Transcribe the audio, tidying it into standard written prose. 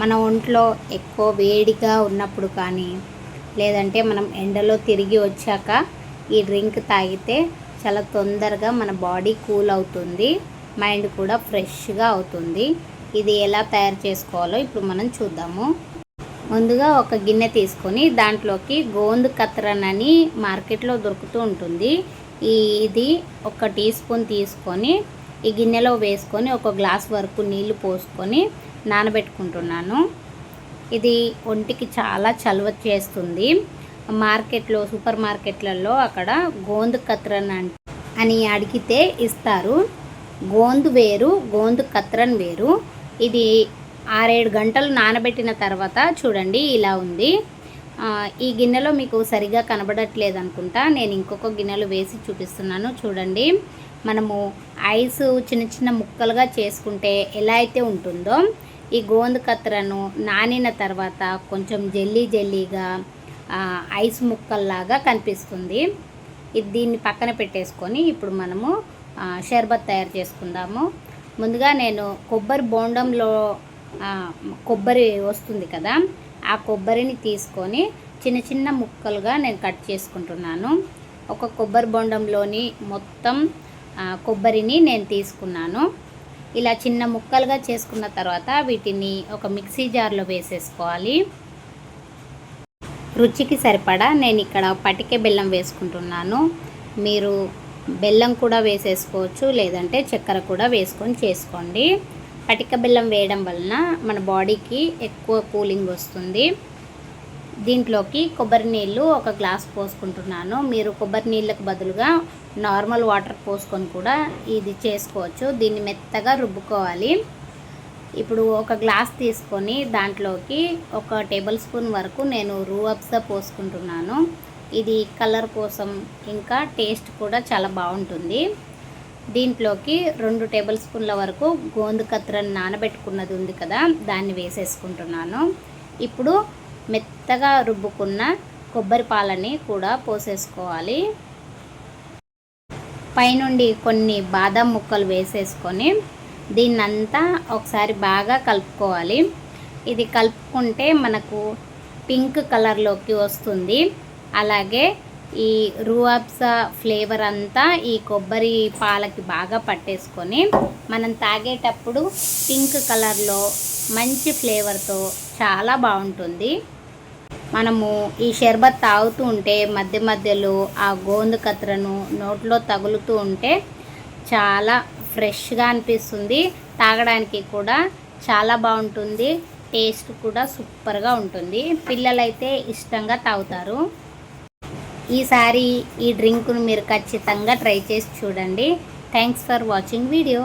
మన ఒంట్లో ఎక్కువ వేడిగా ఉన్నప్పుడు కానీ లేదంటే మనం ఎండలో తిరిగి వచ్చాక ఈ డ్రింక్ తాగితే చాలా తొందరగా మన బాడీ కూల్ అవుతుంది, మైండ్ కూడా ఫ్రెష్గా అవుతుంది. ఇది ఎలా తయారు చేసుకోవాలో ఇప్పుడు మనం చూద్దాము. ముందుగా ఒక గిన్నె తీసుకొని దాంట్లోకి గోంద్ కత్రన్ అని మార్కెట్లో దొరుకుతూ ఉంటుంది. ఇది 1 టీ స్పూన్ తీసుకొని ఈ గిన్నెలో వేసుకొని 1 గ్లాస్ వరకు నీళ్లు పోసుకొని నానబెట్టుకుంటున్నాను. ఇది ఒంటికి చాలా చలువ చేస్తుంది. మార్కెట్లో, సూపర్ మార్కెట్లలో అక్కడ గోంద్ కత్రన్ అని అడిగితే ఇస్తారు. గోంద్ వేరు, గోంద్ కత్రన్ వేరు. ఇది 6-7 గంటలు నానబెట్టిన తర్వాత చూడండి ఇలా ఉంది. ఈ గిన్నెలో మీకు సరిగా కనబడట్లేదు అనుకుంటా, నేను ఇంకొక గిన్నెలో వేసి చూపిస్తున్నాను. చూడండి, మనము ఐస్ చిన్న చిన్న ముక్కలుగా చేసుకుంటే ఎలా అయితే ఉంటుందో ఈ గోంద్ కత్రను నానిన తర్వాత కొంచెం జెల్లీగా ఐస్ ముక్కల్లాగా కనిపిస్తుంది. దీన్ని పక్కన పెట్టేసుకొని ఇప్పుడు మనము షర్బత్ తయారు చేసుకుందాము. ముందుగా నేను కొబ్బరి బోండంలో కొబ్బరి వస్తుంది కదా, ఆ కొబ్బరిని తీసుకొని చిన్న చిన్న ముక్కలుగా నేను కట్ చేసుకుంటున్నాను. ఒక కొబ్బరి బోండంలోని మొత్తం కొబ్బరిని నేను తీసుకున్నాను. ఇలా చిన్న ముక్కలుగా చేసుకున్న తర్వాత వీటిని ఒక మిక్సీ జార్లో వేసేసుకోవాలి. రుచికి సరిపడా నేను ఇక్కడ పటిక బెల్లం వేసుకుంటున్నాను. మీరు బెల్లం కూడా వేసేసుకోవచ్చు, లేదంటే చక్కెర కూడా వేసుకొని చేసుకోండి. పటిక బెల్లం వేయడం వలన మన బాడీకి ఎక్కువ కూలింగ్ వస్తుంది. దీంట్లోకి కొబ్బరి నీళ్ళు 1 గ్లాస్ పోసుకుంటున్నాను. మీరు కొబ్బరి నీళ్ళకు బదులుగా నార్మల్ వాటర్ పోసుకొని కూడా ఇది చేసుకోవచ్చు. దీన్ని మెత్తగా రుబ్బుకోవాలి. ఇప్పుడు 1 గ్లాస్ తీసుకొని దాంట్లోకి 1 టేబుల్ స్పూన్ వరకు నేను రూఅబ్జా పోసుకుంటున్నాను. ఇది కలర్ కోసం, ఇంకా టేస్ట్ కూడా చాలా బాగుంటుంది. దీంట్లోకి 2 టేబుల్ స్పూన్ల వరకు గోంద్ కత్రన్ నానబెట్టుకున్నది ఉంది కదా, దాన్ని వేసేసుకుంటున్నాను. ఇప్పుడు మెత్తగా రుబ్బుకున్న కొబ్బరి పాలని కూడా పోసేసుకోవాలి. పైనుండి కొన్ని బాదం ముక్కలు వేసేసుకొని దీన్నంతా ఒకసారి బాగా కలుపుకోవాలి. ఇది కలుపుకుంటే మనకు పింక్ కలర్లోకి వస్తుంది. అలాగే ఈ రూఅబ్జా ఫ్లేవర్ అంతా ఈ కొబ్బరి పాలకి బాగా పట్టేసుకొని మనం తాగేటప్పుడు పింక్ కలర్లో మంచి ఫ్లేవర్తో చాలా బాగుంటుంది. మనము ఈ షర్బత్ తాగుతూ ఉంటే మధ్య మధ్యలో ఆ గోంద్ కత్రను నోట్లో తగులుతూ ఉంటే చాలా ఫ్రెష్గా అనిపిస్తుంది. తాగడానికి కూడా చాలా బాగుంటుంది. టేస్ట్ కూడా సూపర్గా ఉంటుంది. పిల్లలైతే ఇష్టంగా తాగుతారు. ఈసారి ఈ డ్రింక్ను మీరు ఖచ్చితంగా ట్రై చేసి చూడండి. Thanks for watching video.